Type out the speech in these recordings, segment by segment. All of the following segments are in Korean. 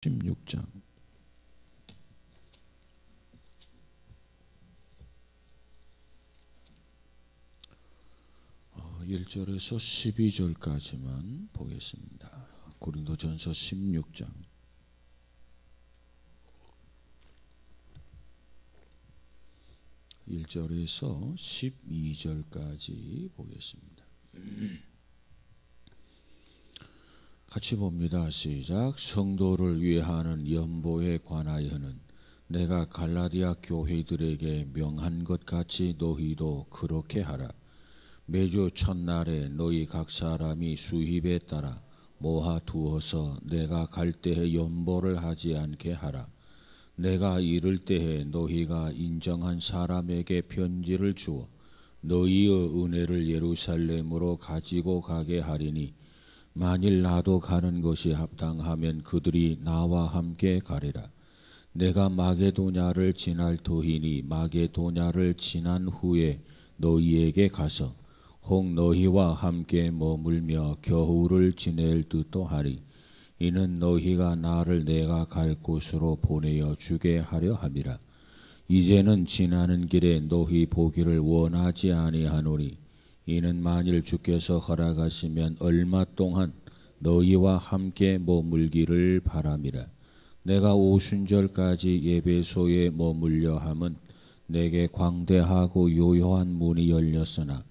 16장 1절에서 12절까지만 보겠습니다. 고린도전서 16장 1절에서 12절까지 보겠습니다. 같이 봅니다. 시작. 성도를 위하는 연보에 관하여는 내가 갈라디아 교회들에게 명한 것 같이 너희도 그렇게 하라. 매주 첫날에 너희 각 사람이 수입에 따라 모아 두어서 내가 갈 때에 연보를 하지 않게 하라. 내가 이를 때에 너희가 인정한 사람에게 편지를 주어 너희의 은혜를 예루살렘으로 가지고 가게 하리니 만일 나도 가는 것이 합당하면 그들이 나와 함께 가리라. 내가 마게도냐를 지날 터이니 마게도냐를 지난 후에 너희에게 가서 혹 너희와 함께 머물며 겨울을 지낼 듯도 하리. 이는 너희가 나를 내가 갈 곳으로 보내어 주게 하려 함이라. 이제는 지나는 길에 너희 보기를 원하지 아니하노니 이는 만일 주께서 허락하시면 얼마 동안 너희와 함께 머물기를 바람이라. 내가 오순절까지 예배소에 머물려 함은 내게 광대하고 요요한 문이 열렸으나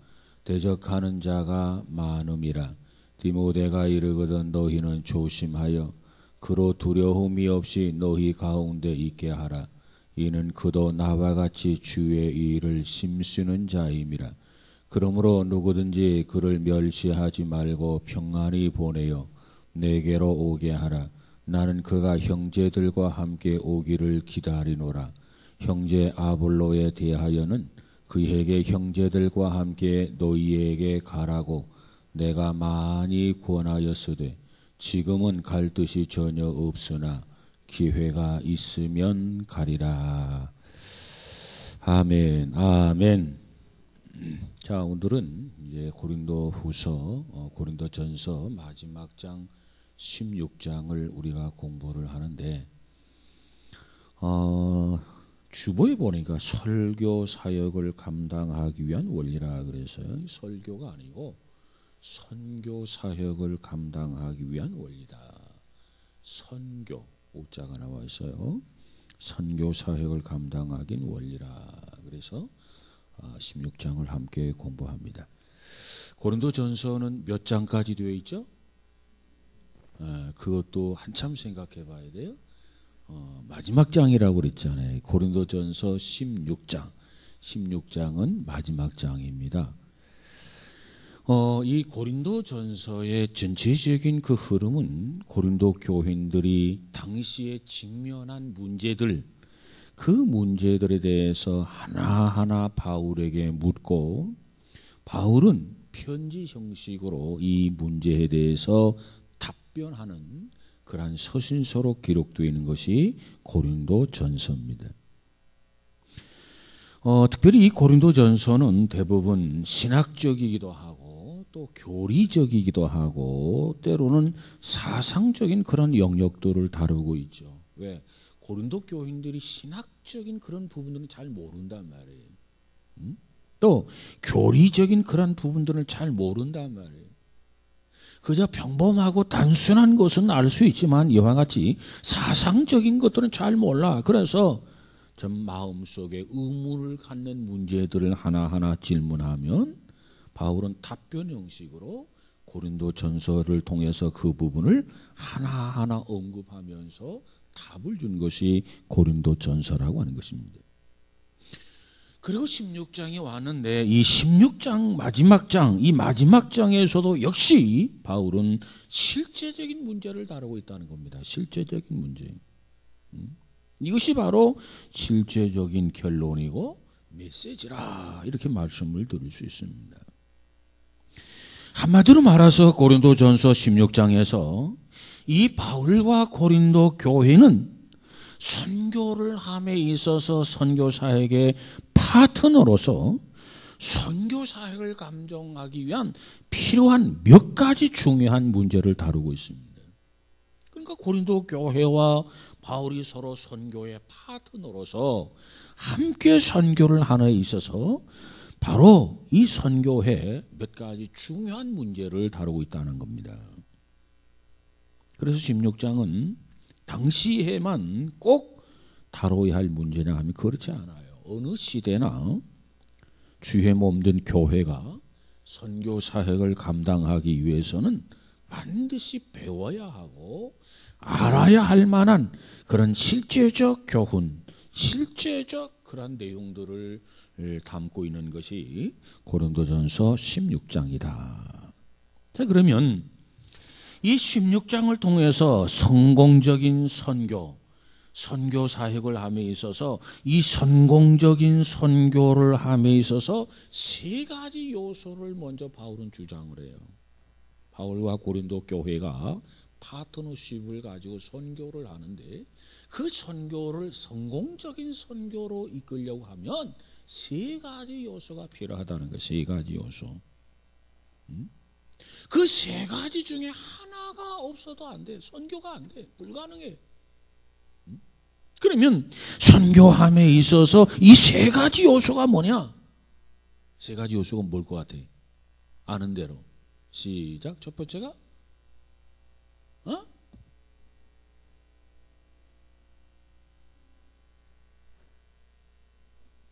대적하는 자가 많음이라. 디모데가 이르거든 너희는 조심하여 그로 두려움이 없이 너희 가운데 있게 하라. 이는 그도 나와 같이 주의 일을 힘쓰는 자임이라. 그러므로 누구든지 그를 멸시하지 말고 평안히 보내어 내게로 오게 하라. 나는 그가 형제들과 함께 오기를 기다리노라. 형제 아볼로에 대하여는 그에게 형제들과 함께 너희에게 가라고 내가 많이 권하였으되 지금은 갈 뜻이 전혀 없으나 기회가 있으면 가리라. 아멘. 아멘. 자, 오늘은 이제 고린도전서 마지막 장 16장을 우리가 공부를 하는데 주보에 보니까 설교 사역을 감당하기 위한 원리라 그래서요. 설교가 아니고 선교 사역을 감당하기 위한 원리다. 선교 오자가 나와 있어요. 선교 사역을 감당하긴 원리라. 그래서 16장을 함께 공부합니다. 고린도전서는 몇 장까지 되어 있죠? 그것도 한참 생각해 봐야 돼요. 마지막 장이라고 그랬잖아요. 고린도전서 16장. 16장은 마지막 장입니다. 이 고린도전서의 전체적인 그 흐름은 고린도 교인들이 당시에 직면한 문제들, 그 문제들에 대해서 하나하나 바울에게 묻고 바울은 편지 형식으로 이 문제에 대해서 답변하는 그러한 서신서로 기록되어 있는 것이 고린도전서입니다. 특별히 이 고린도전서는 대부분 신학적이기도 하고 또 교리적이기도 하고 때로는 사상적인 그런 영역들을 다루고 있죠. 왜? 고린도 교인들이 신학적인 그런 부분들은 잘 모른단 말이에요. 또 교리적인 그런 부분들을 잘 모른단 말이에요. 그저 평범하고 단순한 것은 알 수 있지만 이와 같이 사상적인 것들은 잘 몰라. 그래서 전 마음속에 의문을 갖는 문제들을 하나하나 질문하면 바울은 답변 형식으로 고린도전서를 통해서 그 부분을 하나하나 언급하면서 답을 준 것이 고린도전서라고 하는 것입니다. 그리고 16장이 왔는데 이 16장 마지막 장, 이 마지막 장에서도 역시 바울은 실제적인 문제를 다루고 있다는 겁니다. 실제적인 문제. 이것이 바로 실제적인 결론이고 메시지라 이렇게 말씀을 드릴 수 있습니다. 한마디로 말해서 고린도전서 16장에서 이 바울과 고린도 교회는 선교를 함에 있어서 선교사에게 파트너로서 선교 사역을 감정하기 위한 필요한 몇 가지 중요한 문제를 다루고 있습니다. 그러니까 그러니까 고린도 교회와 바울이 서로 선교의 파트너로서 함께 선교를 하는 데 있어서 바로 이 선교회 몇 가지 중요한 문제를 다루고 있다는 겁니다. 그래서 16장은 당시에만 꼭 다뤄야 할 문제냐 하면 그렇지 않아요. 어느 시대나 주의 몸된 교회가 선교 사역을 감당하기 위해서는 반드시 배워야 하고 알아야 할 만한 그런 실제적 교훈, 실제적 그런 내용들을 담고 있는 것이 고린도전서 16장이다. 자, 그러면 이 16장을 통해서 성공적인 선교 사역을 함에 있어서 이 성공적인 선교를 함에 있어서 세 가지 요소를 먼저 바울은 주장을 해요. 바울과 고린도 교회가 파트너십을 가지고 선교를 하는데 그 선교를 성공적인 선교로 이끌려고 하면 세 가지 요소가 필요하다는 거예요. 세 가지 요소. 그 세 가지 중에 하나가 없어도 안 돼. 선교가 안 돼. 불가능해. 그러면 선교함에 있어서 이 세 가지 요소가 뭐냐? 세 가지 요소가 뭘 것 같아? 아는 대로. 시작. 첫 번째가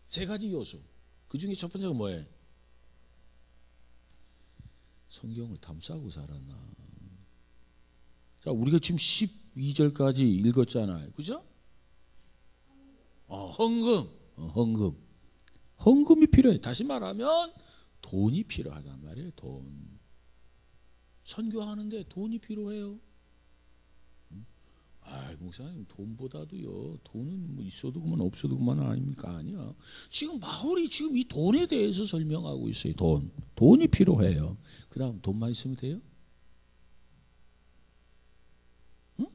세 가지 요소. 그 중에 첫 번째가 뭐예요? 성경을 담수하고 살았나? 자, 우리가 지금 12절까지 읽었잖아요. 그죠? 헌금. 헌금이 필요해. 다시 말하면 돈이 필요하단 말이에요. 돈. 선교하는데 돈이 필요해요. 목사님, 돈보다도요, 돈은 뭐 있어도 그만 없어도 그만 아닙니까? 아니야. 지금 바울이 지금 이 돈에 대해서 설명하고 있어요. 돈이 필요해요. 그 다음 돈만 있으면 돼요? 응?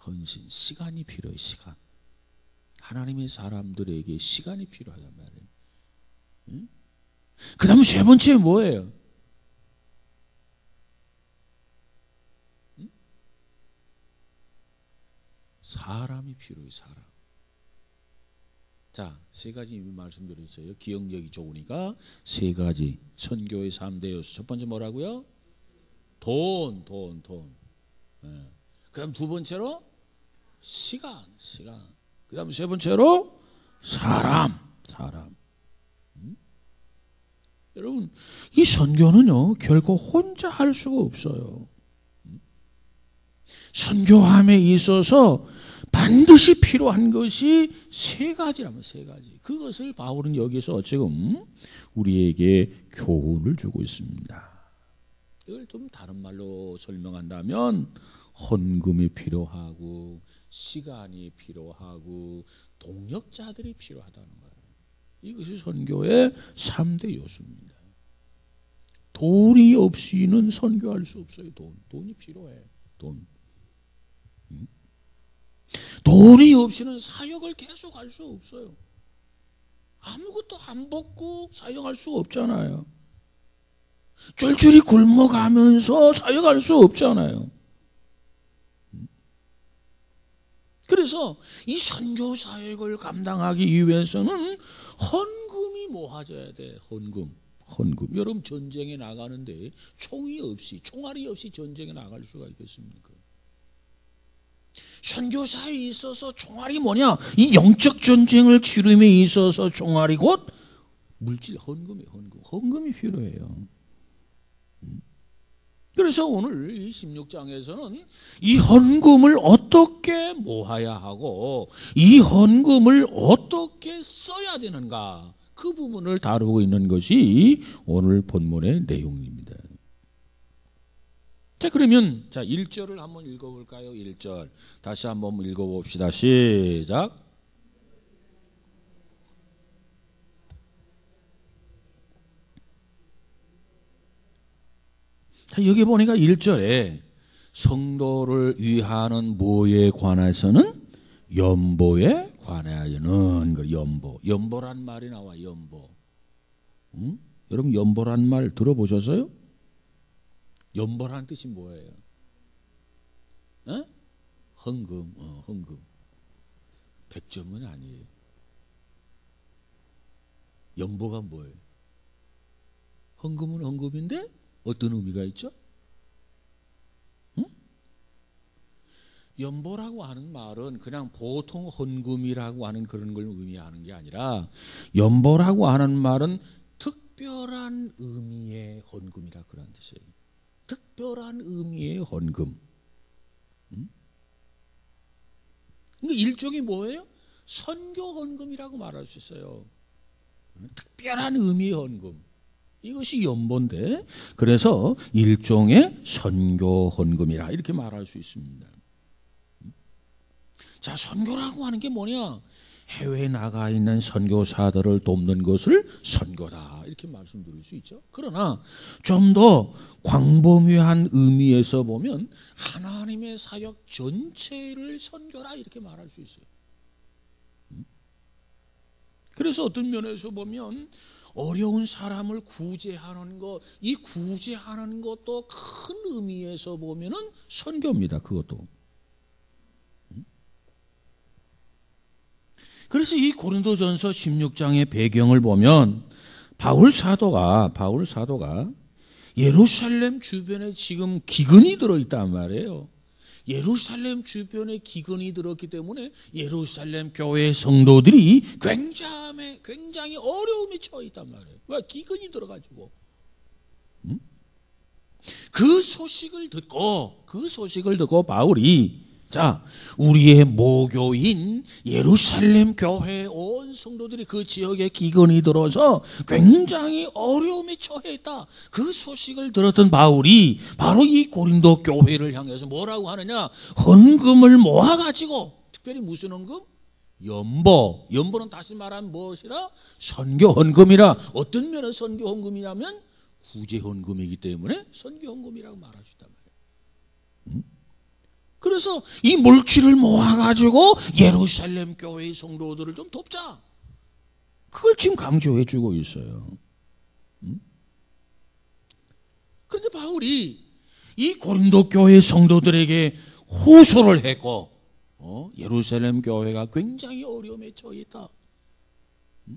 헌신, 시간이 필요해. 시간. 하나님의 사람들에게 시간이 필요하단 말이에요. 응? 그 다음 세 번째 뭐예요? 사람이 필요해. 사람. 자, 세 가지 이미 말씀드렸어요. 기억력이 좋으니까 세 가지. 선교의 3대 요소. 첫 번째 뭐라고요? 돈. 네. 그 다음 두 번째로 시간. 그 다음 세 번째로 사람. 여러분, 이 선교는요, 결코 혼자 할 수가 없어요. 선교함에 있어서 반드시 필요한 것이 세 가지라면 세 가지. 그것을 바울은 여기서 지금 우리에게 교훈을 주고 있습니다. 이걸 좀 다른 말로 설명한다면 헌금이 필요하고 시간이 필요하고 동력자들이 필요하다는 거예요. 이것이 선교의 3대 요소입니다. 돈이 없이는 선교할 수 없어요. 돈이 필요해. 돈이 없이는 사역을 계속 할 수 없어요. 아무것도 안 먹고 사역할 수 없잖아요. 쫄쫄이 굶어가면서 사역할 수 없잖아요. 그래서 이 선교 사역을 감당하기 위해서는 헌금이 모아져야 돼. 헌금. 여러분, 전쟁에 나가는데 총알이 없이 전쟁에 나갈 수가 있겠습니까? 선교사에 있어서 총알이 뭐냐? 이 영적 전쟁을 치름에 있어서 총알이 곧 물질, 헌금이 필요해요. 그래서 오늘 이 16장에서는 이 헌금을 어떻게 모아야 하고 이 헌금을 어떻게 써야 되는가, 그 부분을 다루고 있는 것이 오늘 본문의 내용입니다. 자, 그러면 1절을 한번 읽어볼까요? 1절 다시 한번 읽어봅시다. 시작. 자, 여기 보니까 1절에 성도를 위하는 뭐에 관해서는 연보에 관하여는 그 연보란 말이 나와. 연보. 응? 여러분, 연보란 말 들어보셨어요? 연보라는 뜻이 뭐예요? 에? 헌금, 헌금. 100점은 아니에요. 연보가 뭐예요? 헌금은 헌금인데 어떤 의미가 있죠? 응? 연보라고 하는 말은 그냥 보통 헌금이라고 하는 그런 걸 의미하는 게 아니라 연보라고 하는 말은 특별한 의미의 헌금이라 그런 뜻이에요. 특별한 의미의 헌금. 응? 그러니까 일종이 뭐예요? 선교 헌금이라고 말할 수 있어요. 특별한 의미의 헌금. 이것이 연보인데 그래서 일종의 선교 헌금이라 이렇게 말할 수 있습니다. 자, 선교라고 하는 게 뭐냐? 해외에 나가 있는 선교사들을 돕는 것을 선교다 이렇게 말씀드릴 수 있죠. 그러나 좀 더 광범위한 의미에서 보면 하나님의 사역 전체를 선교라 이렇게 말할 수 있어요. 그래서 어떤 면에서 보면 어려운 사람을 구제하는 것, 이 구제하는 것도 큰 의미에서 보면은 선교입니다. 그것도. 그래서 이 고린도전서 16장의 배경을 보면 바울 사도가 예루살렘 주변에 지금 기근이 들어있단 말이에요. 예루살렘 주변에 기근이 들었기 때문에 예루살렘 교회 성도들이 굉장히 어려움에 처해 있단 말이에요. 왜? 기근이 들어가지고. 그 소식을 듣고 바울이 자, 우리의 모교인 예루살렘 교회에 온 성도들이 그 지역에 기근이 들어서 굉장히 어려움에 처해 있다. 그 소식을 들었던 바울이 바로 이 고린도 교회를 향해서 뭐라고 하느냐? 헌금을 모아가지고, 특별히 무슨 헌금? 연보는 다시 말하면 무엇이라? 선교 헌금이라. 어떤 면에서 선교 헌금이냐면 구제 헌금이기 때문에 선교 헌금이라고 말할 수 있단 말이에요. 그래서 이 물질을 모아가지고 예루살렘 교회의 성도들을 좀 돕자. 그걸 지금 강조해 주고 있어요. 그런데 바울이 이 고린도 교회 성도들에게 호소를 했고 예루살렘 교회가 굉장히 어려움에 처해 있다.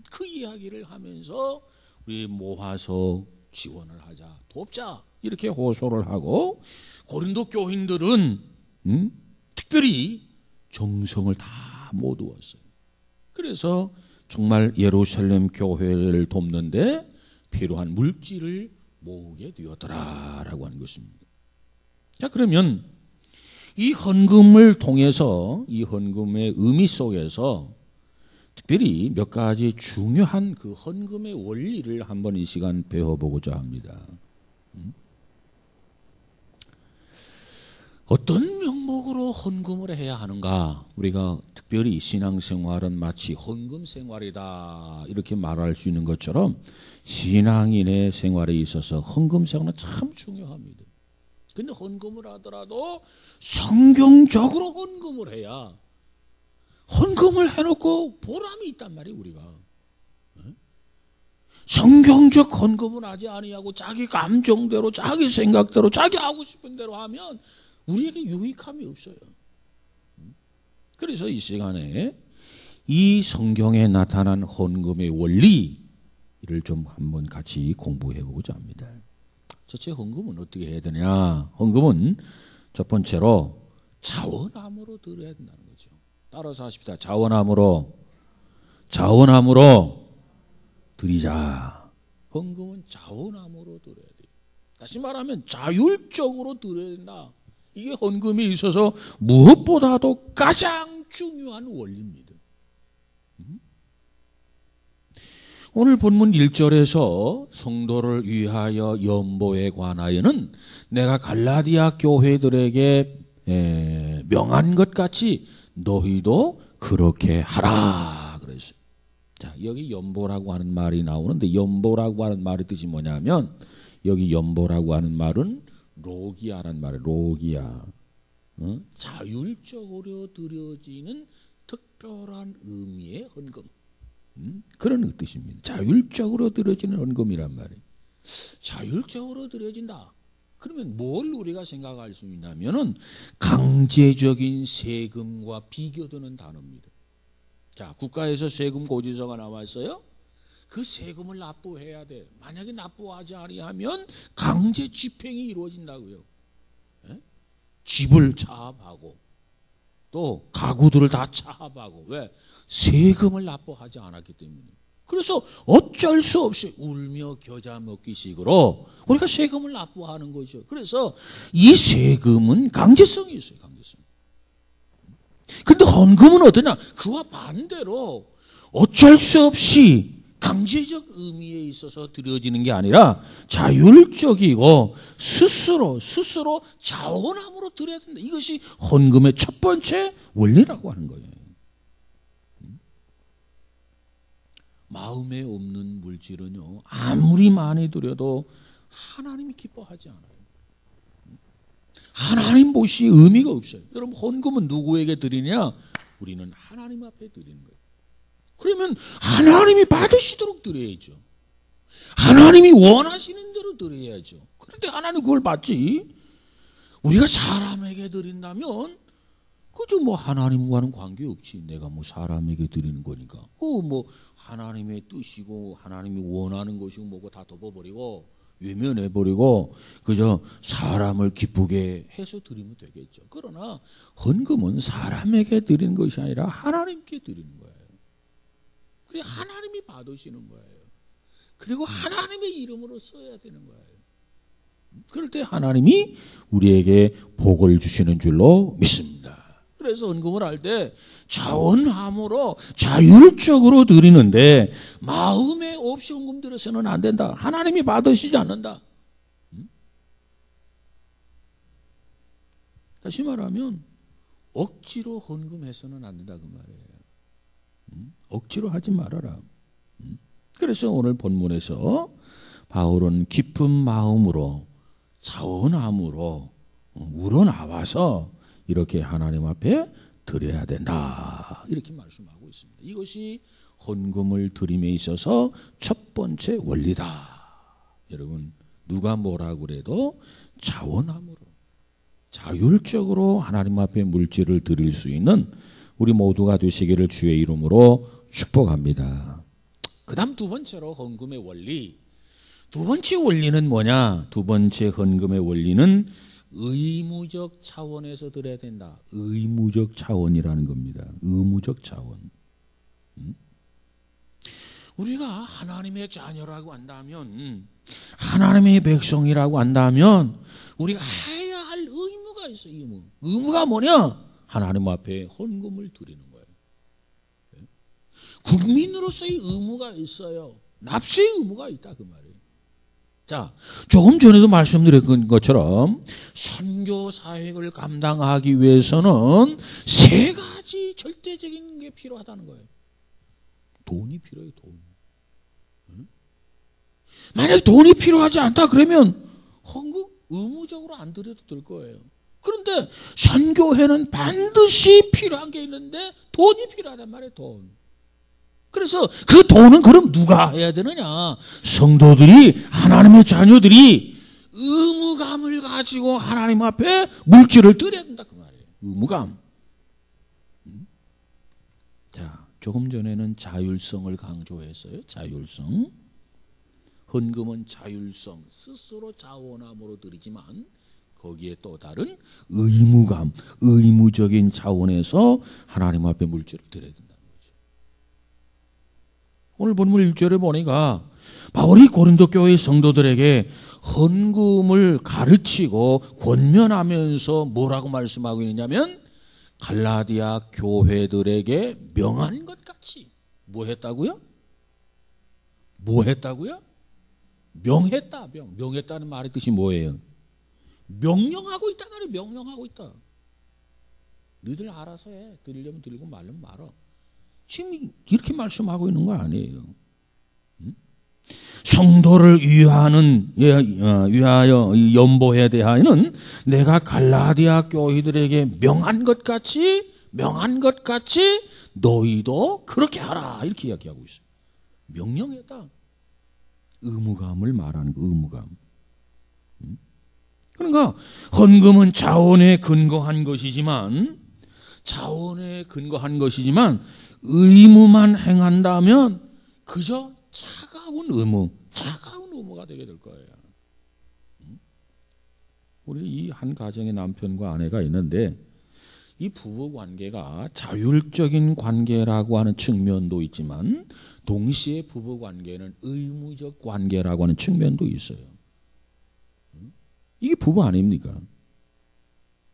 그 이야기를 하면서 우리 모아서 지원을 하자, 돕자 이렇게 호소를 하고 고린도 교인들은 특별히 정성을 다 모두었어요. 그래서 정말 예루살렘 교회를 돕는데 필요한 물질을 모으게 되었더라라고 하는 것입니다. 자, 그러면 이 헌금을 통해서 이 헌금의 의미 속에서 특별히 몇 가지 중요한 그 헌금의 원리를 한번 이 시간 배워보고자 합니다. 어떤 명목으로 헌금을 해야 하는가? 우리가 특별히 신앙생활은 마치 헌금 생활이다 이렇게 말할 수 있는 것처럼 신앙인의 생활에 있어서 헌금 생활은 참 중요합니다. 근데 헌금을 하더라도 성경적으로 헌금을 해야 헌금을 해놓고 보람이 있단 말이에요. 우리가 성경적 헌금을 하지 아니하고 자기 감정대로 자기 생각대로 자기 하고 싶은 대로 하면 우리에게 유익함이 없어요. 그래서 이 시간에 이 성경에 나타난 헌금의 원리를 좀 한번 같이 공부해 보고자 합니다. 첫째, 헌금은 어떻게 해야 되냐? 헌금은 첫 번째로 자원함으로 드려야 된다는 거죠. 따라서 하십시다. 자원함으로 드리자. 헌금은 자원함으로 드려야 돼요. 다시 말하면 자율적으로 드려야 된다. 이게 헌금에 있어서 무엇보다도 가장 중요한 원리입니다. 오늘 본문 1절에서 성도를 위하여 연보에 관하여는 내가 갈라디아 교회들에게 명한 것 같이 너희도 그렇게 하라 그랬어요. 자, 여기 연보라고 하는 말이 나오는데 연보라고 하는 말의 뜻이 뭐냐면 여기 연보라고 하는 말은 로기아란 말이에요. 로기아. 자율적으로 드려지는 특별한 의미의 헌금. 그런 뜻입니다. 자율적으로 드려지는 헌금이란 말이에요. 자율적으로 드려진다. 그러면 뭘 우리가 생각할 수 있냐면은 강제적인 세금과 비교되는 단어입니다. 자, 국가에서 세금 고지서가 나왔어요. 그 세금을 납부해야 돼. 만약에 납부하지 아니하면 강제 집행이 이루어진다고요. 예? 집을 차압하고 또 가구들을 다 차압하고. 왜? 세금을 납부하지 않았기 때문에. 그래서 어쩔 수 없이 울며 겨자 먹기식으로 우리가 세금을 납부하는 거죠. 그래서 이 세금은 강제성이 있어요. 강제성. 근데 헌금은 어떠냐? 그와 반대로 어쩔 수 없이 강제적 의미에 있어서 드려지는 게 아니라 자율적이고 스스로 자원함으로 드려야 된다. 이것이 헌금의 첫 번째 원리라고 하는 거예요. 마음에 없는 물질은요, 아무리 많이 드려도 하나님이 기뻐하지 않아요. 하나님 보시 의미가 없어요. 여러분, 헌금은 누구에게 드리냐? 우리는 하나님 앞에 드리는 거예요. 그러면 하나님이 받으시도록 드려야죠. 하나님이 원하시는 대로 드려야죠. 그런데 하나님 그걸 받지. 우리가 사람에게 드린다면 그저 뭐 하나님과는 관계없지. 내가 뭐 사람에게 드리는 거니까. 뭐 하나님의 뜻이고 하나님이 원하는 것이고 뭐고 다 덮어버리고 외면해버리고 그저 사람을 기쁘게 해서 드리면 되겠죠. 그러나 헌금은 사람에게 드리는 것이 아니라 하나님께 드리는 거예요. 그래 하나님이 받으시는 거예요. 그리고 하나님의 이름으로 써야 되는 거예요. 그럴 때 하나님이 우리에게 복을 주시는 줄로 믿습니다. 그래서 헌금을 할 때 자원함으로 자율적으로 드리는데 마음에 없이 헌금 드려서는 안 된다. 하나님이 받으시지 않는다. 다시 말하면 억지로 헌금해서는 안 된다 그 말이에요. 억지로 하지 말아라. 그래서 오늘 본문에서 바울은 기쁜 마음으로 자원함으로 우러나와서 이렇게 하나님 앞에 드려야 된다. 이렇게 말씀하고 있습니다. 이것이 헌금을 드림에 있어서 첫 번째 원리다. 여러분, 누가 뭐라 그래도 자원함으로 자율적으로 하나님 앞에 물질을 드릴 수 있는 우리 모두가 되시기를 주의 이름으로 축복합니다. 그 다음 두 번째로 헌금의 원리. 두 번째 원리는 뭐냐? 두 번째 헌금의 원리는 의무적 차원에서 드려야 된다. 의무적 차원이라는 겁니다. 의무적 차원. 우리가 하나님의 자녀라고 한다면, 하나님의 백성이라고 한다면 우리가 해야 할 의무가 있어요. 의무가 뭐냐? 하나님 앞에 헌금을 드리는 거예요. 국민으로서의 의무가 있어요. 납세의 의무가 있다 그 말이에요. 자, 조금 전에도 말씀드린 것처럼 선교 사역을 감당하기 위해서는 세 가지 절대적인 게 필요하다는 거예요. 돈이 필요해요. 돈. 만약 돈이 필요하지 않다 그러면 헌금 의무적으로 안 드려도 될 거예요. 그런데 선교회는 반드시 필요한 게 있는데 돈이 필요하단 말이에요. 돈. 그래서 그 돈은 그럼 누가 해야 되느냐? 성도들이, 하나님의 자녀들이 의무감을 가지고 하나님 앞에 물질을 드려야 된다 그 말이에요. 의무감. 자, 조금 전에는 자율성을 강조했어요. 자율성. 헌금은 자율성, 스스로 자원함으로 드리지만 거기에 또 다른 의무감, 의무적인 차원에서 하나님 앞에 물질을 드려야 된다는 거죠. 오늘 본문 1절에 보니까 바울이 고린도 교회 성도들에게 헌금을 가르치고 권면하면서 뭐라고 말씀하고 있느냐면 갈라디아 교회들에게 명한 것 같이 뭐 했다고요? 뭐 했다고요? 명했다. 명했다는 말의 뜻이 뭐예요? 명령하고 있다 말이에요. 명령하고 있다. 너희들 알아서 해. 드리려면 드리고 말려면 말어. 지금 이렇게 말씀하고 있는 거 아니에요. 성도를 위하여 연보에 대하여는 내가 갈라디아 교회들에게 명한 것 같이 너희도 그렇게 하라. 이렇게 이야기하고 있어요. 명령했다. 의무감을 말하는 거, 의무감. 그러니까 헌금은 자원에 근거한 것이지만 의무만 행한다면 그저 차가운 의무가 되게 될 거예요. 우리 이 한 가정의 남편과 아내가 있는데 이 부부 관계가 자율적인 관계라고 하는 측면도 있지만 동시에 부부 관계는 의무적 관계라고 하는 측면도 있어요. 이게 부부 아닙니까?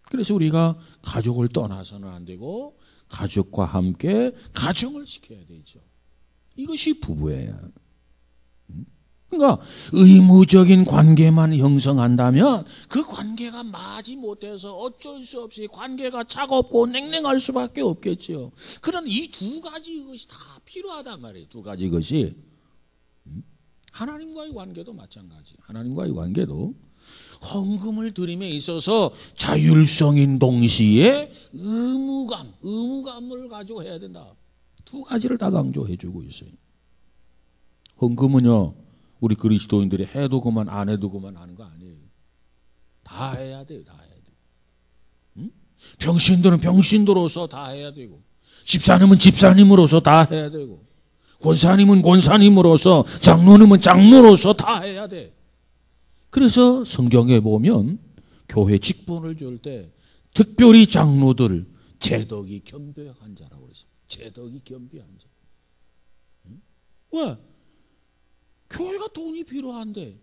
그래서 우리가 가족을 떠나서는 안 되고 가족과 함께 가정을 지켜야 되죠. 이것이 부부예요. 그러니까 의무적인 관계만 형성한다면 그 관계가 맞지 못해서 어쩔 수 없이 관계가 차갑고 냉랭할 수밖에 없겠죠. 그런 이 두 가지 이것이 다 필요하단 말이에요. 두 가지 이것이. 하나님과의 관계도 마찬가지. 하나님과의 관계도 헌금을 드림에 있어서 자율성인 동시에 의무감을 가지고 해야 된다. 두 가지를 다 강조해 주고 있어요. 헌금은요, 우리 그리스도인들이 해도 그만 안 해도 그만 하는 거 아니에요. 다 해야 돼요. 다 해야 돼요. 응? 병신들은 병신도로서 다 해야 되고, 집사님은 집사님으로서 다 해야 되고, 권사님은 권사님으로서, 장로님은 장로로서 다 해야 돼. 그래서 성경에 보면 교회 직분을 줄 때 특별히 장로들 제덕이 겸비한 자라고 그랬어요. 제덕이 겸비한 자. 응? 왜? 교회가 돈이 필요한데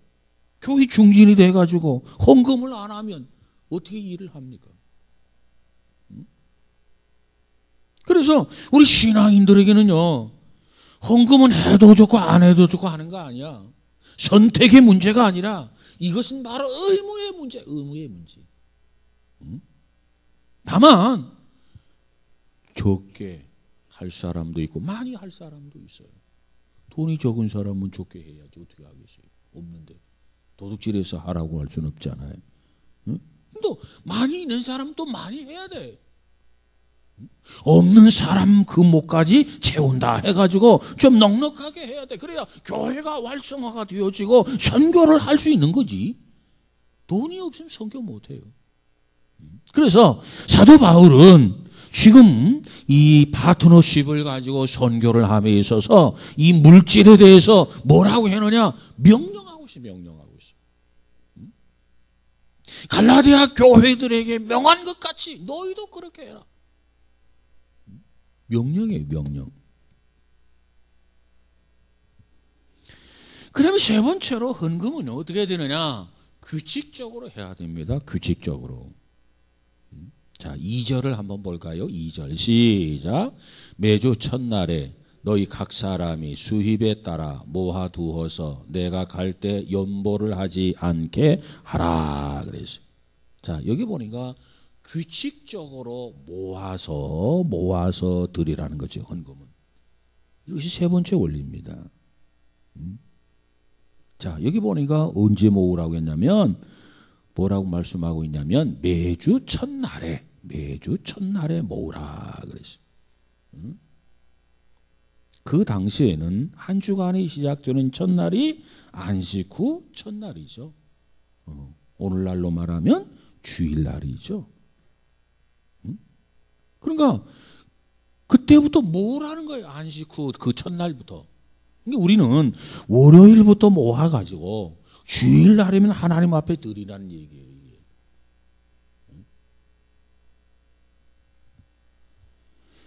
교회 중진이 돼가지고 헌금을 안 하면 어떻게 일을 합니까? 응? 그래서 우리 신앙인들에게는요, 헌금은 해도 좋고 안 해도 좋고 하는 거 아니야. 선택의 문제가 아니라 이것은 바로 의무의 문제. 응? 다만 적게 할 사람도 있고 많이 할 사람도 있어요. 돈이 적은 사람은 적게 해야지 어떻게 하겠어요. 없는데 도둑질해서 하라고 할 수는 없잖아요. 응? 또 많이 있는 사람은 또 많이 해야 돼. 없는 사람 그 목까지 채운다 해가지고 좀 넉넉하게 해야 돼. 그래야 교회가 활성화가 되어지고 선교를 할 수 있는 거지. 돈이 없으면 선교 못해요. 그래서 사도 바울은 지금 이 파트너십을 가지고 선교를 함에 있어서 이 물질에 대해서 뭐라고 했느냐? 명령하고 있어. 갈라디아 교회들에게 명한 것 같이 너희도 그렇게 해라. 명령이에요, 명령. 그다음에 세 번째로 헌금은 어떻게 되느냐? 규칙적으로 해야 됩니다. 규칙적으로. 자, 2절을 한번 볼까요? 2절 시작. 매주 첫날에 너희 각 사람이 수입에 따라 모아두어서 내가 갈 때 연보를 하지 않게 하라 그랬어요. 자, 여기 보니까 규칙적으로 모아서 드리라는 거죠. 헌금은. 이것이 세 번째 원리입니다. 자, 여기 보니까 언제 모으라고 했냐면 뭐라고 말씀하고 있냐면 매주 첫날에 모으라 그랬어요. 그 당시에는 한 주간이 시작되는 첫날이 안식 후 첫날이죠. 오늘날로 말하면 주일날이죠. 그러니까 그때부터 모으라는 거예요. 안식 후 그 첫날부터. 그러니까 우리는 월요일부터 모아가지고 주일날이면 하나님 앞에 드리라는 얘기예요.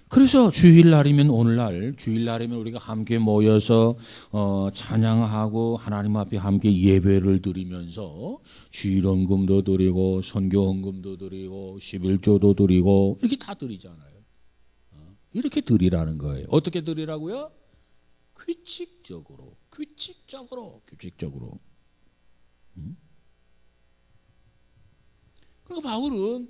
그래서 주일날이면 오늘날, 주일날이면 우리가 함께 모여서 찬양하고 하나님 앞에 함께 예배를 드리면서 주일헌금도 드리고 선교헌금도 드리고 11조도 드리고 이렇게 다 드리잖아요. 이렇게 드리라는 거예요. 어떻게 드리라고요? 규칙적으로. 그러니까 바울은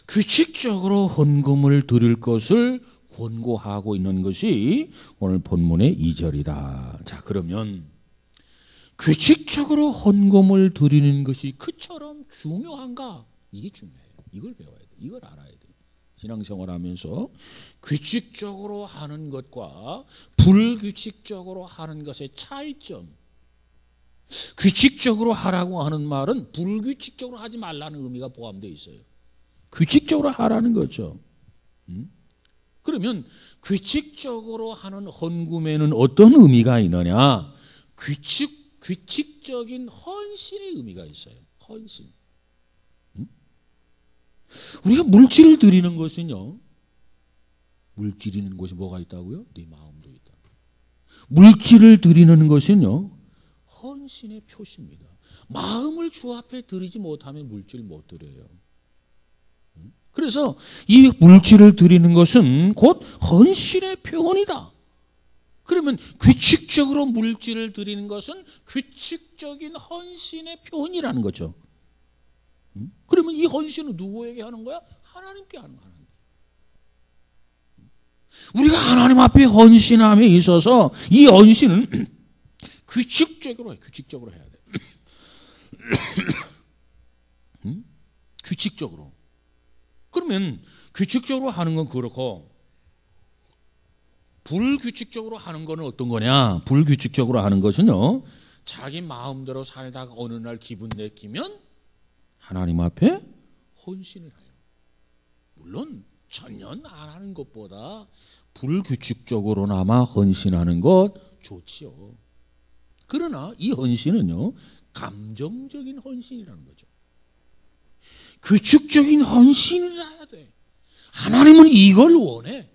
규칙적으로 헌금을 드릴 것을 권고하고 있는 것이 오늘 본문의 2절이다. 자, 그러면 규칙적으로 헌금을 드리는 것이 그처럼 중요한가? 이게 중요해요. 이걸 배워야 돼. 이걸 알아야 돼. 신앙생활하면서 규칙적으로 하는 것과 불규칙적으로 하는 것의 차이점. 규칙적으로 하라고 하는 말은 불규칙적으로 하지 말라는 의미가 포함되어 있어요. 규칙적으로 하라는 거죠. 그러면 규칙적으로 하는 헌금에는 어떤 의미가 있느냐? 규칙적인 헌신의 의미가 있어요. 헌신. 우리가 물질을 드리는 것은요. 물질이는 것이 뭐가 있다고요? 네 마음도 있다. 물질을 드리는 것은요. 헌신의 표시입니다. 마음을 주 앞에 드리지 못하면 물질 못 드려요. 그래서 이 물질을 드리는 것은 곧 헌신의 표현이다. 그러면 규칙적으로 물질을 드리는 것은 규칙적인 헌신의 표현이라는 거죠. 그러면 이 헌신은 누구에게 하는 거야? 하나님께 하는 거야. 우리가 하나님 앞에 헌신함에 있어서 이 헌신은 규칙적으로 해야 돼. 규칙적으로. 그러면 규칙적으로 하는 건 그렇고 불규칙적으로 하는 거는 어떤 거냐? 불규칙적으로 하는 것은요. 자기 마음대로 살다가 어느 날 기분 내키면 하나님 앞에 헌신을 해요. 물론 전혀 안 하는 것보다 불규칙적으로나마 헌신하는 것 좋지요. 그러나 이 헌신은요. 감정적인 헌신이라는 거죠. 규칙적인 헌신이라 해야 돼. 하나님은 이걸 원해.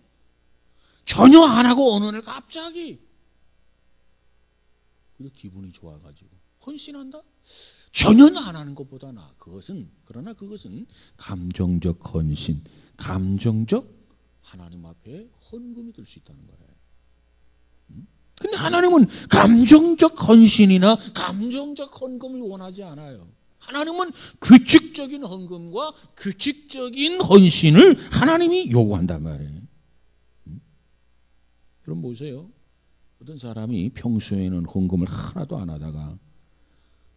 전혀 안 하고 어느 날 갑자기 기분이 좋아가지고 헌신한다? 전혀 안 하는 것보다 나아. 그러나 그것은 감정적 헌신, 감정적 하나님 앞에 헌금이 될 수 있다는 거예요. 근데 하나님은 감정적 헌신이나 감정적 헌금을 원하지 않아요. 하나님은 규칙적인 헌금과 규칙적인 헌신을 하나님이 요구한단 말이에요. 그럼 보세요. 어떤 사람이 평소에는 헌금을 하나도 안 하다가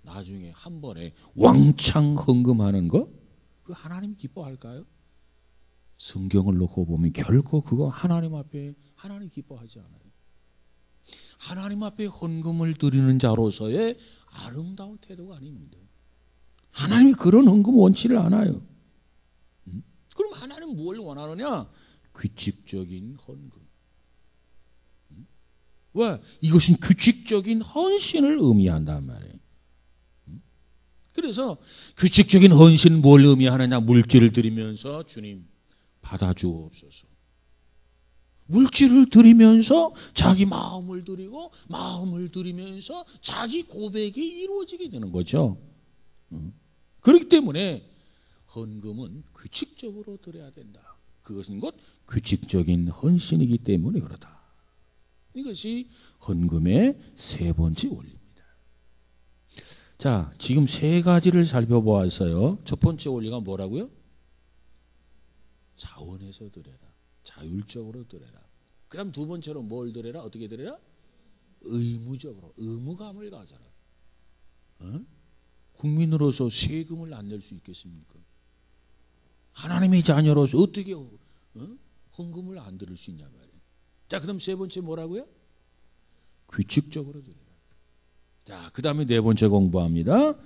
나중에 한 번에 왕창 헌금하는 거? 그 하나님 기뻐할까요? 성경을 놓고 보면 결코 그거 하나님 앞에 하나님 기뻐하지 않아요. 하나님 앞에 헌금을 드리는 자로서의 아름다운 태도가 아닙니다. 하나님이 그런 헌금 원치를 않아요. 그럼 하나님은 뭘 원하느냐? 규칙적인 헌금. 왜? 이것은 규칙적인 헌신을 의미한단 말이에요. 그래서 규칙적인 헌신은 뭘 의미하느냐? 물질을 드리면서 주님 받아주옵소서. 물질을 드리면서 자기 마음을 드리고 마음을 드리면서 자기 고백이 이루어지게 되는 거죠. 그렇기 때문에 헌금은 규칙적으로 드려야 된다. 그것은 곧 규칙적인 헌신이기 때문에 그렇다. 이것이 헌금의 세 번째 원리입니다. 자, 지금 세 가지를 살펴보았어요. 첫 번째 원리가 뭐라고요? 자원해서 드려라. 자율적으로 드려라. 그 다음 두 번째로 뭘 드려라? 어떻게 드려라? 의무적으로. 의무감을 가져라. 국민으로서 세금을 안 낼 수 있겠습니까? 하나님의 자녀로서 어떻게 헌금을 안 드릴 수 있냐 말이에요. 자, 그 다음 세 번째 뭐라고요? 규칙적으로 드려라. 자, 그 다음에 네 번째 공부합니다.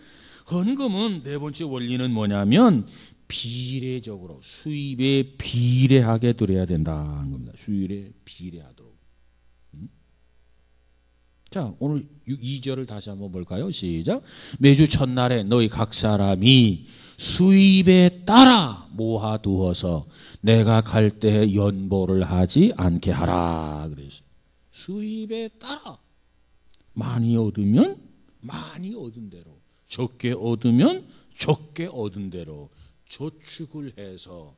헌금은 네 번째 원리는 뭐냐면 비례적으로 수입에 비례하게 드려야 된다는 겁니다. 수입에 비례하도록. 자, 오늘 2절을 다시 한번 볼까요? 시작. 매주 첫날에 너희 각 사람이 수입에 따라 모아두어서 내가 갈 때 연보를 하지 않게 하라. 그래서 수입에 따라 많이 얻으면 많이 얻은 대로, 적게 얻으면 적게 얻은 대로 저축을 해서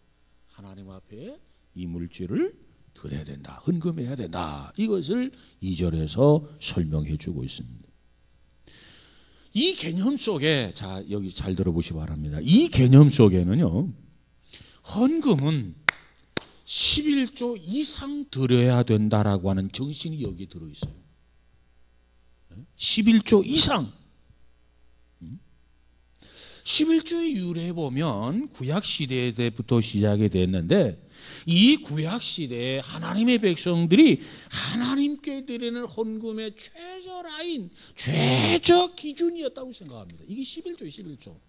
하나님 앞에 이 물질을 드려야 된다. 헌금해야 된다. 이것을 2절에서 설명해 주고 있습니다. 이 개념 속에, 자, 여기 잘 들어보시기 바랍니다. 이 개념 속에는요, 헌금은 11조 이상 드려야 된다라고 하는 정신이 여기 들어있어요. 11조 이상. 11조의 유래에 보면 구약시대 때부터 시작이 됐는데 이 구약시대에 하나님의 백성들이 하나님께 드리는 헌금의 보더라인, 최저 기준이었다고 생각합니다. 이게 11조.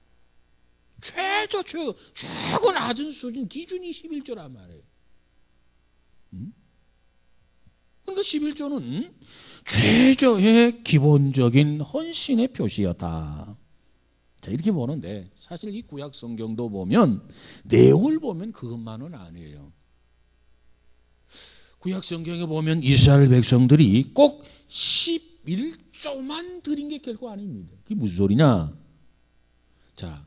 최고 낮은 수준 기준이 11조란 말이에요. 그러니까 11조는 최저의 기본적인 헌신의 표시였다. 자, 이렇게 보는데 사실 이 구약 성경도 보면 내용을 보면 그것만은 아니에요. 구약 성경에 보면 이스라엘 백성들이 꼭 11조만 드린 게 결코 아닙니다. 그게 무슨 소리냐? 자,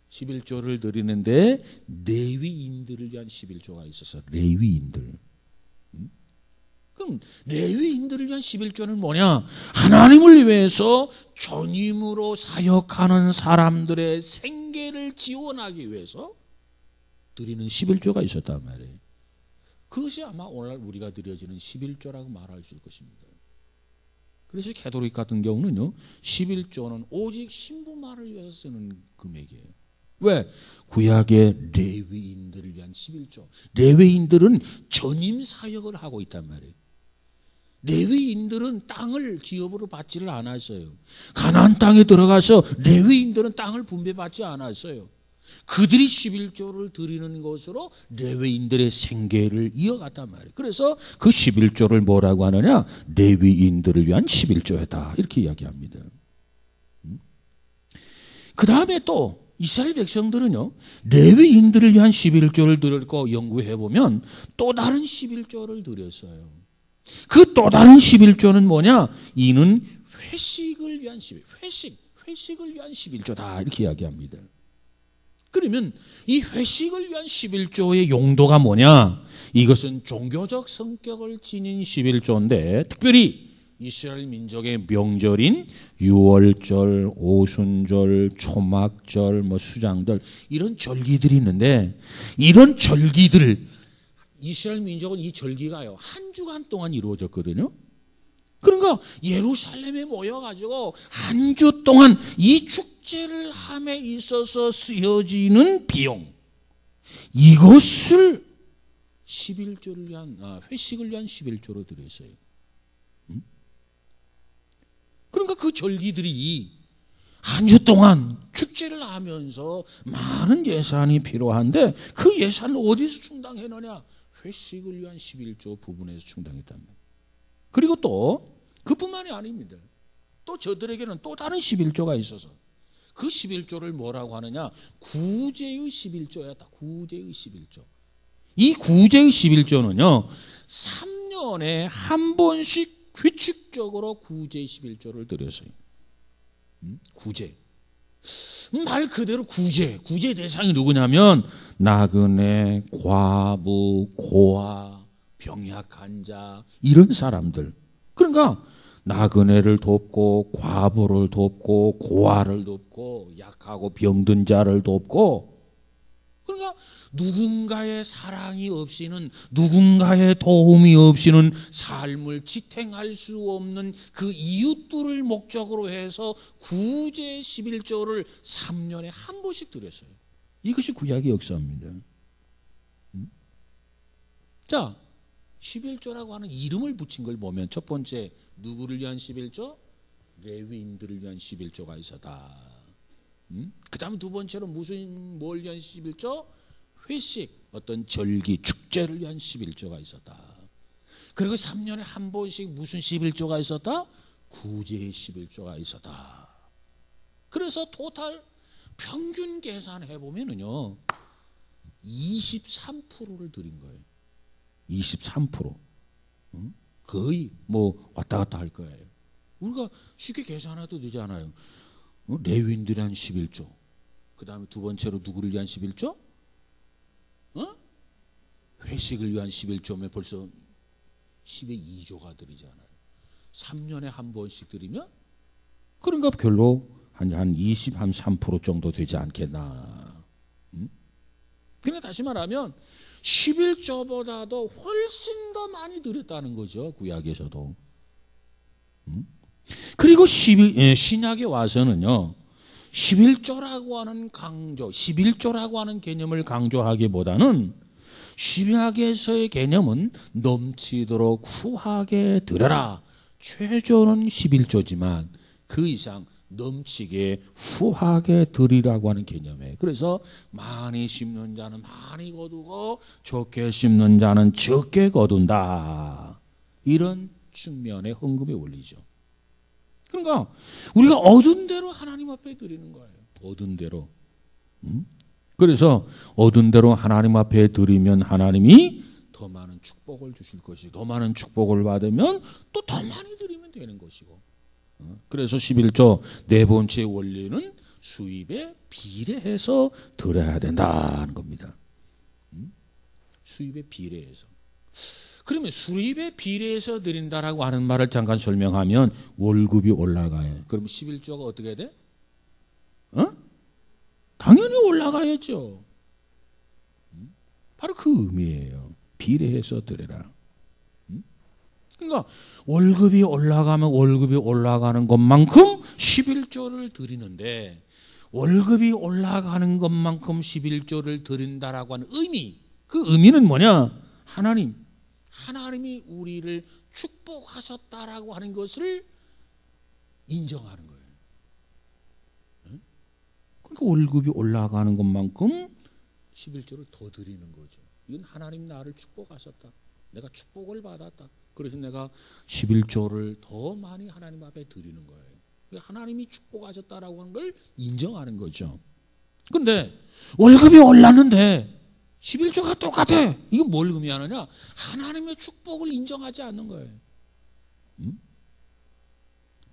11조를 드리는데 레위인들을 위한 11조가 있어서 레위인들. 그럼 레위인들을 위한 11조는 뭐냐? 하나님을 위해서 전임으로 사역하는 사람들의 생계를 지원하기 위해서 드리는 11조가 있었단 말이에요. 그것이 아마 오늘 우리가 드려지는 11조라고 말할 수 있을 것입니다. 그래서 캐톨릭 같은 경우는요, 11조는 오직 신부만을 위해서 쓰는 금액이에요. 왜? 구약의 레위인들을 위한 11조. 레위인들은 전임 사역을 하고 있단 말이에요. 레위인들은 땅을 기업으로 받지를 않았어요. 가나안 땅에 들어가서 레위인들은 땅을 분배받지 않았어요. 그들이 11조를 드리는 것으로 레위인들의 생계를 이어갔단 말이에요. 그래서 그 11조를 뭐라고 하느냐? 레위인들을 위한 11조였다. 이렇게 이야기합니다. 그 다음에 또 이스라엘 백성들은요, 레위인들을 위한 11조를 드릴 거 연구해보면 또 다른 11조를 드렸어요. 그 또 다른 11조는 뭐냐? 이는 회식을 위한 회식을 위한 11조다. 이렇게 이야기합니다. 그러면 이 회식을 위한 11조의 용도가 뭐냐? 이것은 종교적 성격을 지닌 11조인데 특별히 이스라엘 민족의 명절인 유월절, 오순절, 초막절, 수장절 이런 절기들이 있는데 이런 절기들을 이스라엘 민족은 이 절기가요 한 주간 동안 이루어졌거든요. 그러니까 예루살렘에 모여가지고 한 주 동안 이 축제를 함에 있어서 쓰여지는 비용 이것을 11조를 위한 회식을 위한 11조로 드렸어요. 그러니까 그 절기들이 한 주 동안 축제를 하면서 많은 예산이 필요한데 그 예산을 어디서 충당해놓냐? 회식을 위한 11조 부분에서 충당했단 말이에요. 그리고 또 그뿐만이 아닙니다. 또 저들에게는 또 다른 11조가 있어서 그 11조를 뭐라고 하느냐? 구제의 11조였다. 구제의 11조. 이 구제의 11조는요 3년에 한 번씩 규칙적으로 구제 11조를 드렸어요. 구제. 말 그대로 구제 대상이 누구냐면 나그네, 과부, 고아, 병약한 자 이런 사람들. 그러니까 나그네를 돕고 과부를 돕고 고아를 돕고 약하고 병든 자를 돕고 그러니까 누군가의 사랑이 없이는 누군가의 도움이 없이는 삶을 지탱할 수 없는 그 이웃들을 목적으로 해서 구제 11조를 3년에 한 번씩 드렸어요. 이것이 구약의 역사입니다. 자, 11조라고 하는 이름을 붙인 걸 보면 첫 번째 누구를 위한 11조? 레위인들을 위한 11조가 있었다. 그 다음 두 번째로 뭘 위한 11조? 회식, 어떤 절기, 축제를 위한 11조가 있었다. 그리고 3년에 한 번씩 무슨 11조가 있었다? 구제의 11조가 있었다. 그래서 토탈 평균 계산해 보면은요 23%를 드린 거예요. 23%. 거의 왔다 갔다 할 거예요. 우리가 쉽게 계산해도 되지 않아요. 레위인들이 한 11조. 그 다음에 두 번째로 누구를 위한 11조? 회식을 위한 11조면 벌써 10의 2조가 들이잖아요. 3년에 한 번씩 드리면 그러니까 별로 한 23% 정도 되지 않겠나. 그러니까 다시 말하면 11조보다도 훨씬 더 많이 드렸다는 거죠. 구약에서도. 그리고 신약에 와서는요 11조라고 하는 강조, 11조라고 하는 개념을 강조하기보다는 신약에서의 개념은 넘치도록 후하게 드려라, 최저는 11조지만 그 이상 넘치게 후하게 드리라고 하는 개념이에요. 그래서 많이 심는 자는 많이 거두고 적게 심는 자는 적게 거둔다. 이런 측면의 헌금의 원리죠. 그러니까 우리가 얻은 대로 하나님 앞에 드리는 거예요. 얻은 대로. 그래서 얻은 대로 하나님 앞에 드리면 하나님이 더 많은 축복을 주실 것이고 더 많은 축복을 받으면 또 더 많이 드리면 되는 것이고. 그래서 11조 네 번째 원리는 수입에 비례해서 드려야 된다는 겁니다. 수입에 비례해서. 그러면 수입에 비례해서 드린다라고 하는 말을 잠깐 설명하면 월급이 올라가요. 그럼 11조가 어떻게 돼? 당연히 올라가야죠. 바로 그 의미예요. 비례해서 드려라. 그러니까 월급이 올라가면 월급이 올라가는 것만큼 11조를 드리는데 월급이 올라가는 것만큼 11조를 드린다라고 하는 의미, 그 의미는 뭐냐? 하나님이 우리를 축복하셨다라고 하는 것을 인정하는 거예요. 그러니까 월급이 올라가는 것만큼 11조를 더 드리는 거죠. 이건 하나님 나를 축복하셨다. 내가 축복을 받았다. 그래서 내가 11조를 더 많이 하나님 앞에 드리는 거예요. 하나님이 축복하셨다라고 하는 걸 인정하는 거죠. 그런데 월급이 올랐는데 11조가 똑같아. 이건 뭘 의미하느냐? 하나님의 축복을 인정하지 않는 거예요.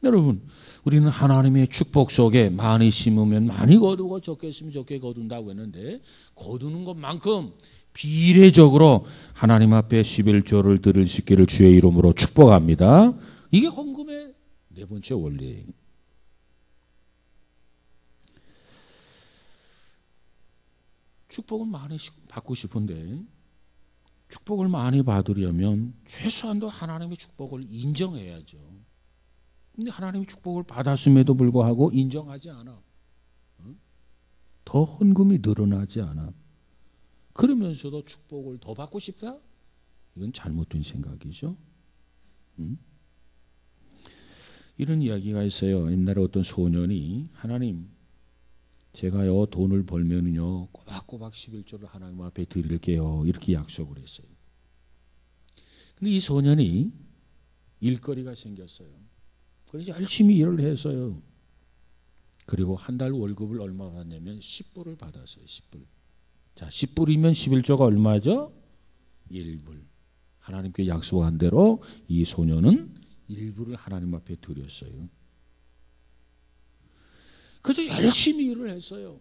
여러분, 우리는 하나님의 축복 속에 많이 심으면 많이 거두고 적게 심으면 적게 거둔다고 했는데 거두는 것만큼 비례적으로 하나님 앞에 11조를 드릴 수 있기를 주의 이름으로 축복합니다. 이게 헌금의 네 번째 원리예요. 축복은 많이 받고 싶은데 축복을 많이 받으려면 최소한도 하나님의 축복을 인정해야죠. 근데 하나님의 축복을 받았음에도 불구하고 인정하지 않아. 더 헌금이 늘어나지 않아. 그러면서도 축복을 더 받고 싶다? 이건 잘못된 생각이죠. 이런 이야기가 있어요. 옛날에 어떤 소년이 하나님 제가요 돈을 벌면은요 꼬박꼬박 11조를 하나님 앞에 드릴게요. 이렇게 약속을 했어요. 근데 이 소년이 일거리가 생겼어요. 그래서 열심히 일을 했어요. 그리고 한 달 월급을 얼마 받았냐면 10불을 받았어요. 10불. 자, 10불이면 11조가 얼마죠? 1불. 하나님께 약속한 대로 이 소년은 1불을 하나님 앞에 드렸어요. 그래서 열심히 일을 했어요.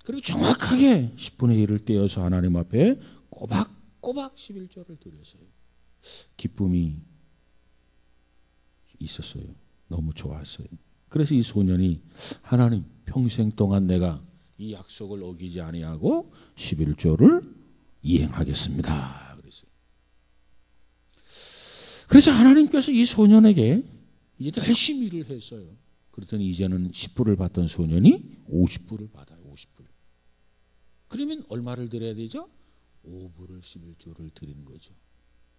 그리고 정확하게 10분의 1을 떼어서 하나님 앞에 꼬박꼬박 11조를 드렸어요. 기쁨이 있었어요. 너무 좋았어요. 그래서 이 소년이 하나님 평생 동안 내가 이 약속을 어기지 아니하고 11조를 이행하겠습니다. 그래서 하나님께서 이 소년에게 이제 열심히 일을 했어요. 그랬더니 이제는 10불을 받던 소년이 50불을 받아요. 50불. 그러면 얼마를 드려야 되죠? 5불을 11조를 드리는 거죠.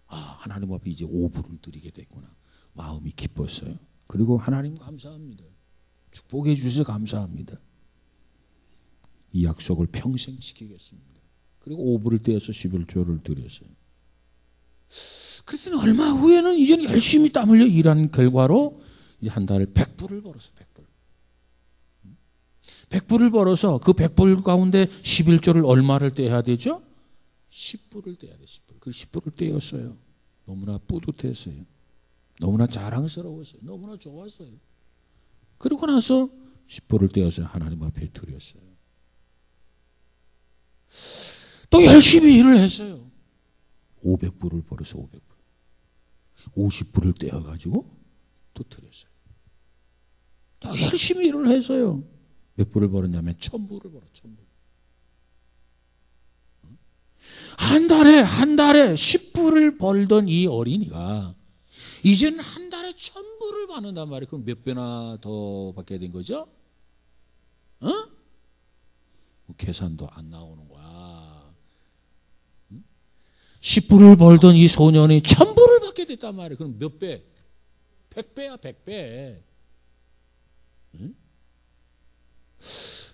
아, 하나님 앞에 이제 5불을 드리게 됐구나. 마음이 기뻤어요. 그리고 하나님 감사합니다. 축복해 주셔서 감사합니다. 이 약속을 평생 지키겠습니다. 그리고 5불을 떼어서 11조를 드렸어요. 그랬더니 얼마 후에는 이제는 열심히 땀 흘려 일한 결과로 이제 한 달에 100불을 벌었어요. 100불. 100불을 벌어서 그 100불 가운데 11조를 얼마를 떼야 되죠? 10불을 떼야 돼. 10불. 그 10불을 떼었어요. 너무나 뿌듯했어요. 너무나 자랑스러웠어요. 너무나 좋았어요. 그러고 나서 10불을 떼어서 하나님 앞에 드렸어요. 또 열심히 일을 했어요. 500불을 벌어서 500불. 50불을 떼어가지고 또 드렸어요. 또 열심히 일을 했어요. 몇 불을 벌었냐면 1000불을 벌어. 1000불. 한 달에 10불을 벌던 이 어린이가 이제는 한 달에 1000불을 받는단 말이에요. 그럼 몇 배나 더 받게 된 거죠? 계산도 안 나오는 거야. 10불을 벌던 이 소년이 1000불을 받게 됐단 말이에요. 그럼 몇 배? 100배야 100배. 응?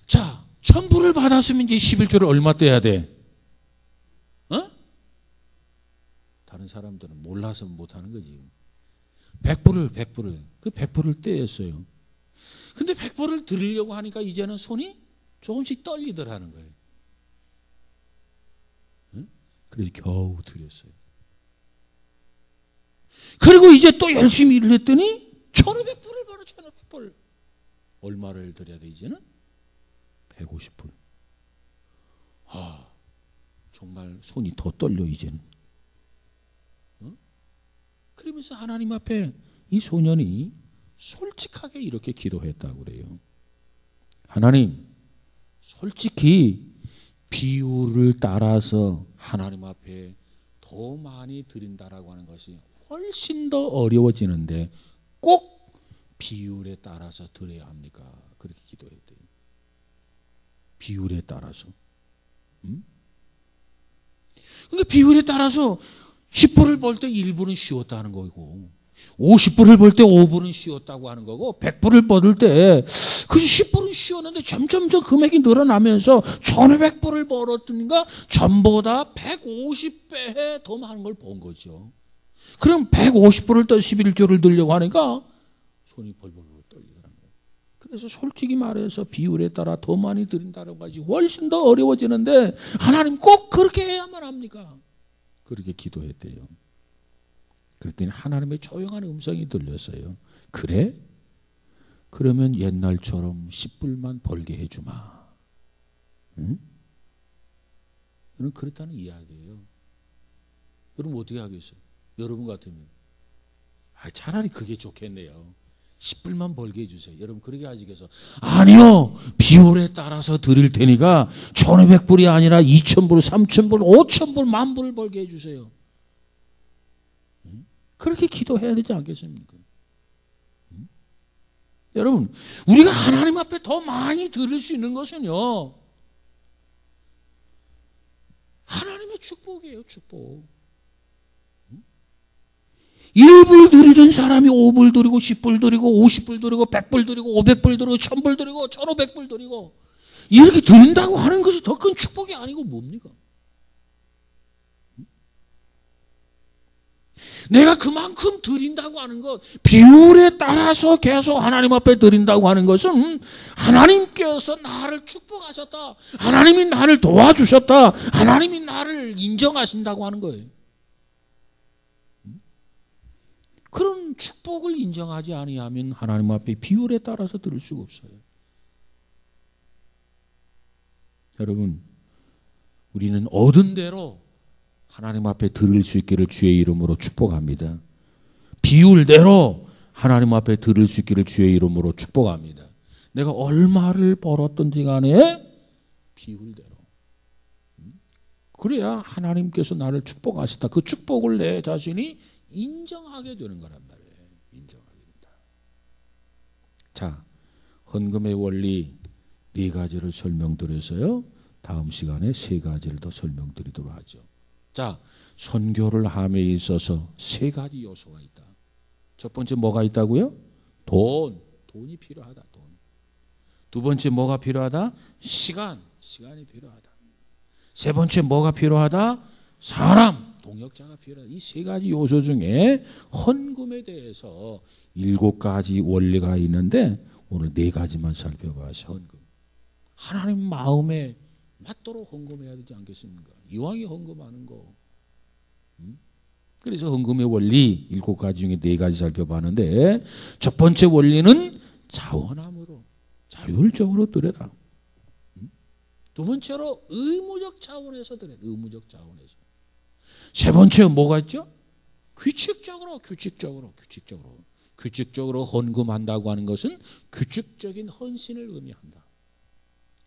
자, 1000불을 받았으면 이제 11조를 얼마 떼야 돼? 어? 다른 사람들은 몰라서 못하는 거지. 100불을 그 100불을 떼었어요. 근데 100불을 드리려고 하니까 이제는 손이 조금씩 떨리더라는 거예요. 응? 그래서 겨우 드렸어요. 그리고 이제 또 열심히 일을 했더니 1500불을 벌어. 1500불. 얼마를 드려야 돼 이제는? 150불. 아, 정말 손이 더 떨려 이제는. 그러면서 하나님 앞에 이 소년이 솔직하게 이렇게 기도했다고 그래요. 하나님, 솔직히 비율을 따라서 하나님 앞에 더 많이 드린다라고 하는 것이 훨씬 더 어려워지는데 꼭 비율에 따라서 드려야 합니까? 그렇게 기도했대요. 비율에 따라서. 그러니까 비율에 따라서 10불을 벌 때 1불은 쉬웠다는 거고 50불을 벌 때 5불은 쉬웠다고 하는 거고 100불을 벌을 때 그 10불은 쉬웠는데 점점 금액이 늘어나면서 1500불을 벌었으니까 전보다 150배 더 많은 걸 번 거죠. 그럼 150불을 또 11조를 들려고 하니까 손이 벌벌 떨리더라는 거예요. 그래서 솔직히 말해서 비율에 따라 더 많이 드린다고 하지 훨씬 더 어려워지는데 하나님 꼭 그렇게 해야만 합니까? 그렇게 기도했대요. 그랬더니 하나님의 조용한 음성이 들렸어요. 그래? 그러면 옛날처럼 10불만 벌게 해주마. 응? 여러분 그렇다는 이야기예요. 여러분 어떻게 하겠어요? 여러분 같으면 차라리 그게 좋겠네요. 10불만 벌게 해주세요. 여러분 그렇게 하시겠어? 아니요. 비율에 따라서 드릴 테니까 1500불이 아니라 2000불, 3000불, 5000불, 10,000불을 벌게 해주세요. 그렇게 기도해야 되지 않겠습니까? 여러분 우리가 하나님 앞에 더 많이 드릴 수 있는 것은요 하나님의 축복이에요. 축복. 1불 드리던 사람이 5불 드리고 10불 드리고 50불 드리고 100불 드리고 500불 드리고 1000불 드리고 1500불 드리고 이렇게 드린다고 하는 것이 더 큰 축복이 아니고 뭡니까? 내가 그만큼 드린다고 하는 것, 비율에 따라서 계속 하나님 앞에 드린다고 하는 것은 하나님께서 나를 축복하셨다. 하나님이 나를 도와주셨다. 하나님이 나를 인정하신다고 하는 거예요. 그런 축복을 인정하지 아니하면 하나님 앞에 비율에 따라서 드릴 수가 없어요. 여러분, 우리는 얻은 대로 하나님 앞에 드릴 수 있기를 주의 이름으로 축복합니다. 비율대로 하나님 앞에 드릴 수 있기를 주의 이름으로 축복합니다. 내가 얼마를 벌었든지 간에 비율대로. 그래야 하나님께서 나를 축복하셨다. 그 축복을 내 자신이 인정하게 되는 거란 말이에요. 인정하게 된다. 자, 헌금의 원리 4가지를 설명드려서요. 다음 시간에 3가지를 더 설명드리도록 하죠. 자, 선교를 함에 있어서 3가지 요소가 있다. 첫 번째 뭐가 있다고요? 돈이 필요하다. 돈. 두 번째 뭐가 필요하다? 시간이 필요하다. 세 번째 뭐가 필요하다? 사람, 동역자가 필요하다. 이 3가지 요소 중에 헌금에 대해서 7가지 원리가 있는데 오늘 4가지만 살펴봐요. 헌금. 하나님 마음에 맞도록 헌금해야 되지 않겠습니까? 이왕이 헌금하는 거. 그래서 헌금의 원리 7가지 중에 4가지 살펴봤는데 첫 번째 원리는 자원함으로 자율적으로 드려라. 두 번째로 의무적 차원에서 드려라. 의무적 차원에서. 세 번째는 뭐가 있죠? 규칙적으로 헌금한다고 하는 것은 규칙적인 헌신을 의미한다.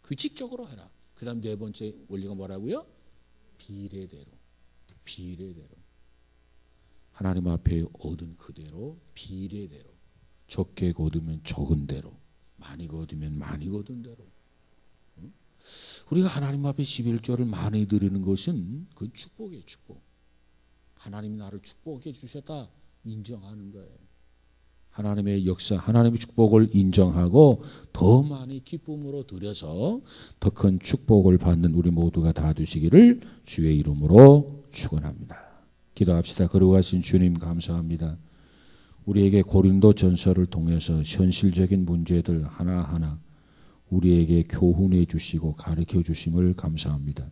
규칙적으로 해라. 그 다음 4번째 원리가 뭐라고요? 비례대로. 하나님 앞에 얻은 그대로 비례대로. 적게 거두면 적은 대로. 많이 거두면 많이 거둔 대로. 우리가 하나님 앞에 11조를 많이 드리는 것은 그 축복이에요. 축복. 하나님이 나를 축복해 주셨다 인정하는 거예요. 하나님의 역사, 하나님의 축복을 인정하고 더 많이 기쁨으로 드려서 더 큰 축복을 받는 우리 모두가 다 되시기를 주의 이름으로 축원합니다. 기도합시다. 거룩하신 주님 감사합니다. 우리에게 고린도 전서를 통해서 현실적인 문제들 하나하나 우리에게 교훈해 주시고 가르쳐 주심을 감사합니다.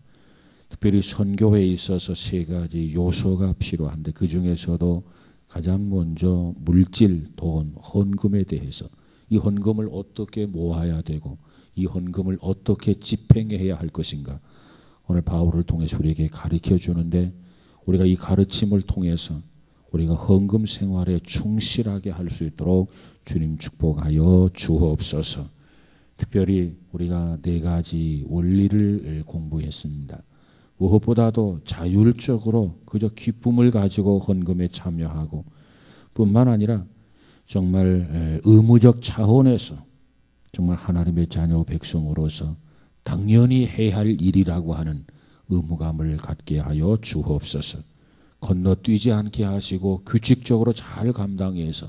특별히 선교회에 있어서 세 가지 요소가 필요한데 그 중에서도 가장 먼저 물질, 돈, 헌금에 대해서 이 헌금을 어떻게 모아야 되고 이 헌금을 어떻게 집행해야 할 것인가 오늘 바울을 통해서 우리에게 가르쳐 주는데 우리가 이 가르침을 통해서 우리가 헌금 생활에 충실하게 할 수 있도록 주님 축복하여 주옵소서. 특별히 우리가 4가지 원리를 공부했습니다. 무엇보다도 자율적으로 그저 기쁨을 가지고 헌금에 참여하고 뿐만 아니라 정말 의무적 차원에서 정말 하나님의 자녀 백성으로서 당연히 해야 할 일이라고 하는 의무감을 갖게 하여 주옵소서. 건너뛰지 않게 하시고 규칙적으로 잘 감당해서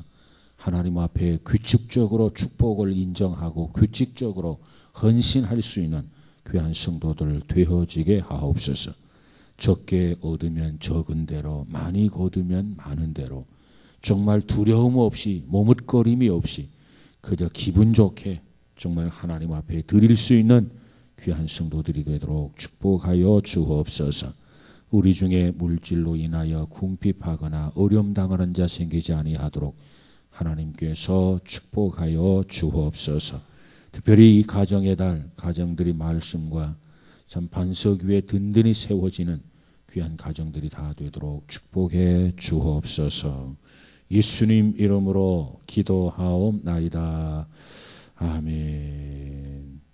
하나님 앞에 규칙적으로 축복을 인정하고 규칙적으로 헌신할 수 있는 귀한 성도들 되어지게 하옵소서. 적게 얻으면 적은 대로 많이 거두면 많은 대로 정말 두려움 없이 머뭇거림이 없이 그저 기분 좋게 정말 하나님 앞에 드릴 수 있는 귀한 성도들이 되도록 축복하여 주옵소서. 우리 중에 물질로 인하여 궁핍하거나 어려움 당하는 자 생기지 아니하도록 하나님께서 축복하여 주옵소서. 특별히 이 가정의 달, 가정들이 말씀과 참 반석 위에 든든히 세워지는 귀한 가정들이 다 되도록 축복해 주옵소서. 예수님 이름으로 기도하옵나이다. 아멘.